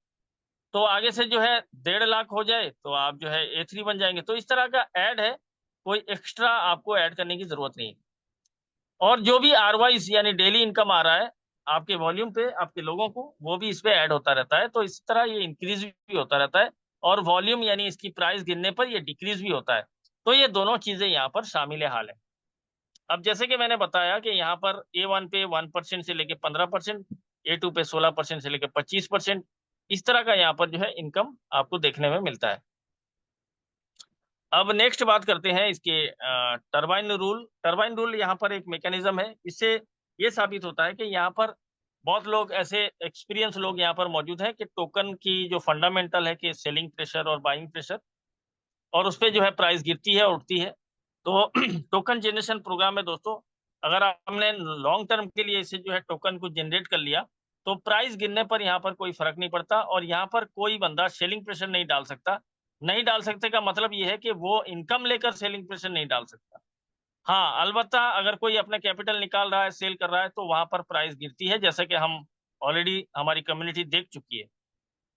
तो आगे से जो है 1.5 लाख हो जाए तो आप जो है A3 बन जाएंगे। तो इस तरह का ऐड है, कोई एक्स्ट्रा आपको ऐड करने की जरूरत नहीं है। और जो भी ROI यानी डेली इनकम आ रहा है आपके वॉल्यूम पे, आपके लोगों को, वो भी इस पे ऐड होता रहता है। तो इस तरह ये इंक्रीज भी होता रहता है, और वॉल्यूम यानी इसकी प्राइस गिरने पर ये डिक्रीज भी होता है। तो ये दोनों चीजें यहाँ पर शामिल हाल है। अब जैसे कि मैंने बताया कि यहाँ पर A1 पे 1% से लेके 15%, A2 पे 16% से लेके 25%, इस तरह का यहाँ पर जो है इनकम आपको देखने में मिलता है। अब नेक्स्ट बात करते हैं इसके टरबाइन रूल। टरबाइन रूल यहाँ पर एक मैकेनिज्म है, इससे ये साबित होता है कि यहाँ पर बहुत लोग ऐसे एक्सपीरियंस लोग यहाँ पर मौजूद हैं कि टोकन की जो फंडामेंटल है कि सेलिंग प्रेशर और बाइंग प्रेशर, और उस पर जो है प्राइस गिरती है और उठती है। तो टोकन जनरेशन प्रोग्राम में दोस्तों, अगर हमने लॉन्ग टर्म के लिए इसे जो है टोकन को जनरेट कर लिया, तो प्राइस गिरने पर यहाँ पर कोई फर्क नहीं पड़ता, और यहाँ पर कोई बंदा सेलिंग प्रेशर नहीं डाल सकता। नहीं डाल सकते का मतलब ये है कि वो इनकम लेकर सेलिंग प्रेशर नहीं डाल सकता। हाँ, अलबत्ता अगर कोई अपना कैपिटल निकाल रहा है, सेल कर रहा है, तो वहां पर प्राइस गिरती है, जैसे कि हम ऑलरेडी हमारी कम्युनिटी देख चुकी है।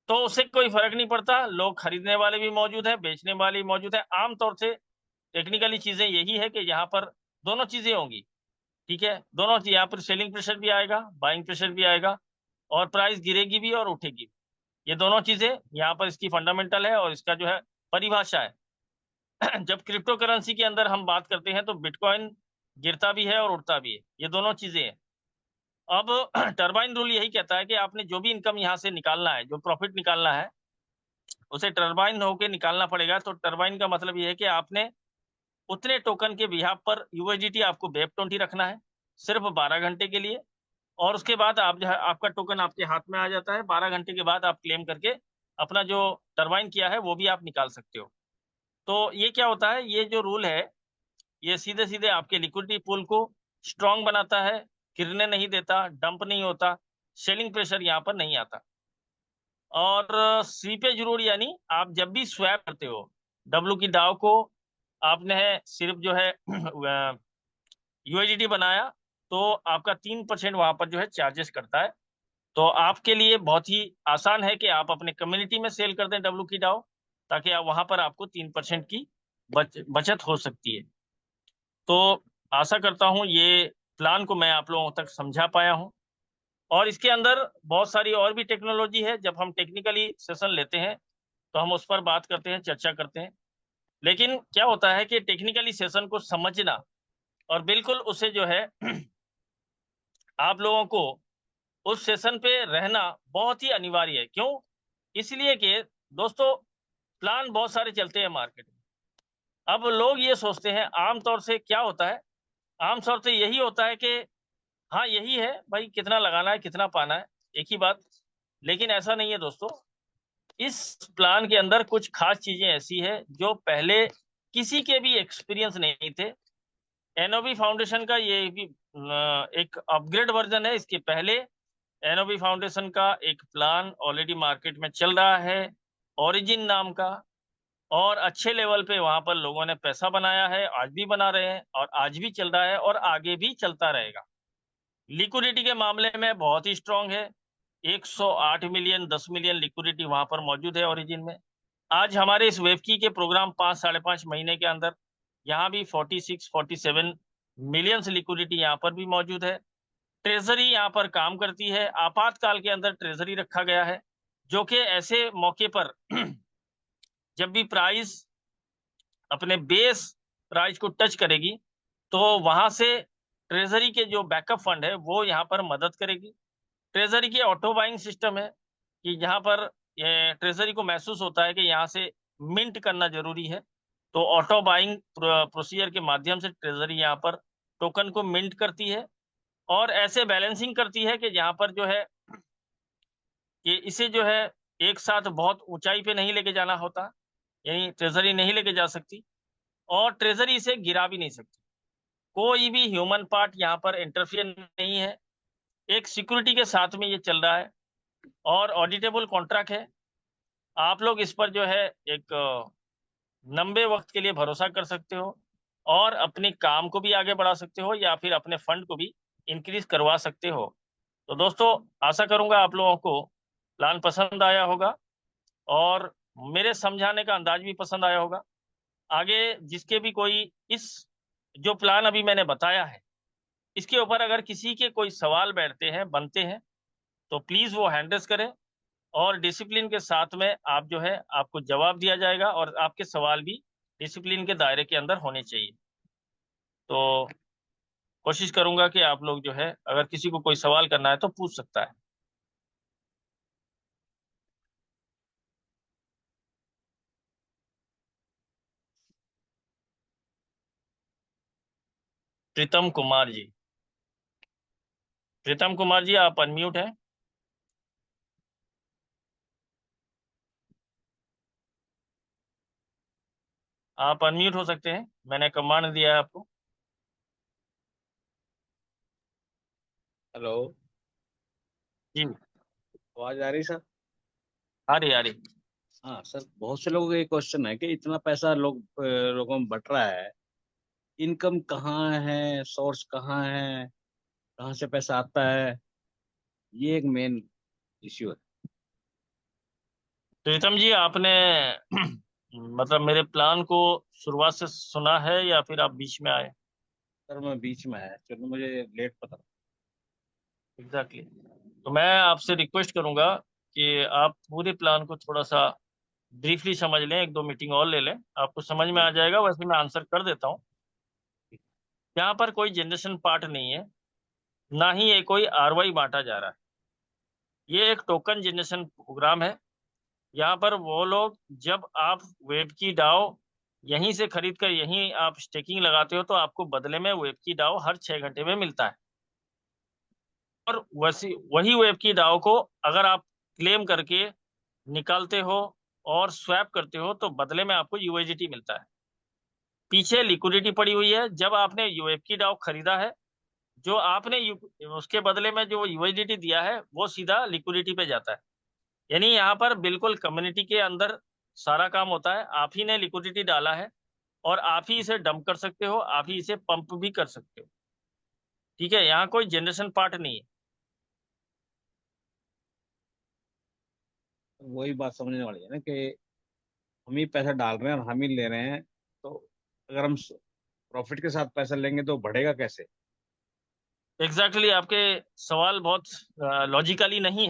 तो उससे कोई फर्क नहीं पड़ता, लोग खरीदने वाले भी मौजूद है, बेचने वाले भी मौजूद है। आमतौर से टेक्निकली चीजें यही है कि यहाँ पर दोनों चीजें होंगी। ठीक है, दोनों यहाँ पर सेलिंग प्रेशर भी आएगा, बाइंग प्रेशर भी आएगा, और प्राइस गिरेगी भी और उठेगी। ये दोनों चीजें यहाँ पर इसकी फंडामेंटल है और इसका जो है परिभाषा है। जब क्रिप्टो करेंसी के अंदर हम बात करते हैं तो बिटकॉइन गिरता भी है और उठता भी है, ये दोनों चीजें हैं। अब टरबाइन रूल यही कहता है कि आपने जो भी इनकम यहाँ से निकालना है, जो प्रॉफिट निकालना है, उसे टरबाइन होके निकालना पड़ेगा। तो टरबाइन का मतलब ये है कि आपने उतने टोकन के बिहाफ पर यूएसडीटी आपको वेब20 रखना है, सिर्फ 12 घंटे के लिए। और उसके बाद आप जो है आपका टोकन आपके हाथ में आ जाता है। 12 घंटे के बाद आप क्लेम करके अपना जो टरबाइन किया है वो भी आप निकाल सकते हो। तो ये क्या होता है, ये जो रूल है ये सीधे सीधे आपके लिक्विडिटी पूल को स्ट्रांग बनाता है, गिरने नहीं देता, डंप नहीं होता, सेलिंग प्रेशर यहाँ पर नहीं आता। और स्लीपेज रूल यानी आप जब भी स्वैप करते हो डब्लू की डाव को, आपने है सिर्फ जो है यूएसडीटी बनाया, तो आपका 3% वहां पर जो है चार्जेस करता है। तो आपके लिए बहुत ही आसान है कि आप अपने कम्युनिटी में सेल कर दें डब्लू की डाव, ताकि आप वहां पर आपको 3% की बचत हो सकती है। तो आशा करता हूँ ये प्लान को मैं आप लोगों तक समझा पाया हूँ। और इसके अंदर बहुत सारी और भी टेक्नोलॉजी है। जब हम टेक्निकली सेशन लेते हैं तो हम उस पर बात करते हैं, चर्चा करते हैं। लेकिन क्या होता है कि टेक्निकली सेशन को समझना और बिल्कुल उसे जो है आप लोगों को उस सेशन पे रहना बहुत ही अनिवार्य है। क्यों? इसलिए कि दोस्तों, प्लान बहुत सारे चलते हैं मार्केट में। अब लोग ये सोचते हैं, आमतौर से क्या होता है, आमतौर से यही होता है कि हाँ यही है भाई, कितना लगाना है कितना पाना है, एक ही बात। लेकिन ऐसा नहीं है दोस्तों। इस प्लान के अंदर कुछ खास चीजें ऐसी है जो पहले किसी के भी एक्सपीरियंस नहीं थे। एनओबी फाउंडेशन का ये भी एक अपग्रेड वर्जन है। इसके पहले एनओबी फाउंडेशन का एक प्लान ऑलरेडी मार्केट में चल रहा है, ओरिजिन नाम का। और अच्छे लेवल पे वहां पर लोगों ने पैसा बनाया है, आज भी बना रहे हैं, और आज भी चल रहा है और आगे भी चलता रहेगा। लिक्विडिटी के मामले में बहुत ही स्ट्रांग है। 108 मिलियन 10 मिलियन लिक्विडिटी वहां पर मौजूद है ओरिजिन में। आज हमारे इस वेबकी के प्रोग्राम 5 साढ़े 5 महीने के अंदर यहाँ भी 46 47 मिलियन लिक्विडिटी यहाँ पर भी मौजूद है। ट्रेजरी यहाँ पर काम करती है। आपातकाल के अंदर ट्रेजरी रखा गया है, जो कि ऐसे मौके पर जब भी प्राइस अपने बेस प्राइस को टच करेगी तो वहां से ट्रेजरी के जो बैकअप फंड है वो यहाँ पर मदद करेगी। ट्रेजरी की ऑटो बाइंग सिस्टम है कि यहाँ पर ट्रेजरी को महसूस होता है कि यहाँ से मिंट करना जरूरी है, तो ऑटो बाइंग प्रोसीजर के माध्यम से ट्रेजरी यहाँ पर टोकन को मिंट करती है। और ऐसे बैलेंसिंग करती है कि यहाँ पर जो है कि इसे जो है एक साथ बहुत ऊंचाई पे नहीं लेके जाना होता, यानी ट्रेजरी नहीं लेके जा सकती, और ट्रेजरी इसे गिरा भी नहीं सकती। कोई भी ह्यूमन पार्ट यहाँ पर इंटरफियर नहीं है। एक सिक्योरिटी के साथ में ये चल रहा है और ऑडिटेबल कॉन्ट्रैक्ट है। आप लोग इस पर जो है एक लंबे वक्त के लिए भरोसा कर सकते हो और अपने काम को भी आगे बढ़ा सकते हो या फिर अपने फंड को भी इंक्रीज करवा सकते हो। तो दोस्तों, आशा करूंगा आप लोगों को प्लान पसंद आया होगा और मेरे समझाने का अंदाज भी पसंद आया होगा। आगे जिसके भी कोई इस जो प्लान अभी मैंने बताया है इसके ऊपर अगर किसी के कोई सवाल बैठते हैं बनते हैं तो प्लीज वो हैंडल्स करें, और डिसिप्लिन के साथ में आप जो है आपको जवाब दिया जाएगा और आपके सवाल भी डिसिप्लिन के दायरे के अंदर होने चाहिए। तो कोशिश करूंगा कि आप लोग जो है अगर किसी को कोई सवाल करना है तो पूछ सकता है। प्रीतम कुमार जी, प्रीतम कुमार जी आप अनम्यूट हैं। आप अनम्यूट हो सकते हैं, मैंने कमांड दिया है आपको। हेलो। जी, आवाज आ रही सर? आ रही आ रही। हाँ सर, बहुत से लोगों का ये क्वेश्चन है कि इतना पैसा लोगों में बट रहा है, इनकम कहाँ है, सोर्स कहाँ है, कहाँ से पैसा आता है? ये एक मेन इश्यू है। प्रीतम जी, आपने मतलब मेरे प्लान को शुरुआत से सुना है या फिर आप बीच में आए? सर मैं बीच में है, चलो मुझे लेट पता। एग्जैक्टली तो मैं आपसे रिक्वेस्ट करूंगा कि आप पूरे प्लान को थोड़ा सा ब्रीफली समझ लें, एक दो मीटिंग और ले लें, आपको समझ में जी। आ जाएगा। वैसे मैं आंसर कर देता हूँ। यहाँ पर कोई जनरेशन पार्ट नहीं है, ना ही ये कोई आरवाई बांटा जा रहा है। ये एक टोकन जनरेशन प्रोग्राम है। यहाँ पर वो लोग, जब आप वेब की डाओ यहीं से खरीद कर यहीं आप स्टेकिंग लगाते हो, तो आपको बदले में वेब की डाओ हर 6 घंटे में मिलता है। और वैसी वही वेब की डाओ को अगर आप क्लेम करके निकालते हो और स्वैप करते हो, तो बदले में आपको यूएसडीटी मिलता है। पीछे लिक्विडिटी पड़ी हुई है। जब आपने यूएफ की डाउ खरीदा है, जो आपने उसके बदले में जो यूएसडीटी दिया है वो सीधा लिक्विडिटी पे जाता है। यानी यहाँ पर बिल्कुल कम्युनिटी के अंदर सारा काम होता है। आप ही ने लिक्विडिटी डाला है और आप ही इसे डंप कर सकते हो, आप ही इसे पंप भी कर सकते हो। ठीक है, यहाँ कोई जनरेशन पार्ट नहीं है। वही बात समझने वाली है ना कि हम ही पैसा डाल रहे हैं और हम ही ले रहे हैं, तो अगर हम प्रॉफिट के साथ पैसा लेंगे तो बढ़ेगा कैसे? एग्जैक्टली आपके सवाल बहुत लॉजिकली नहीं है।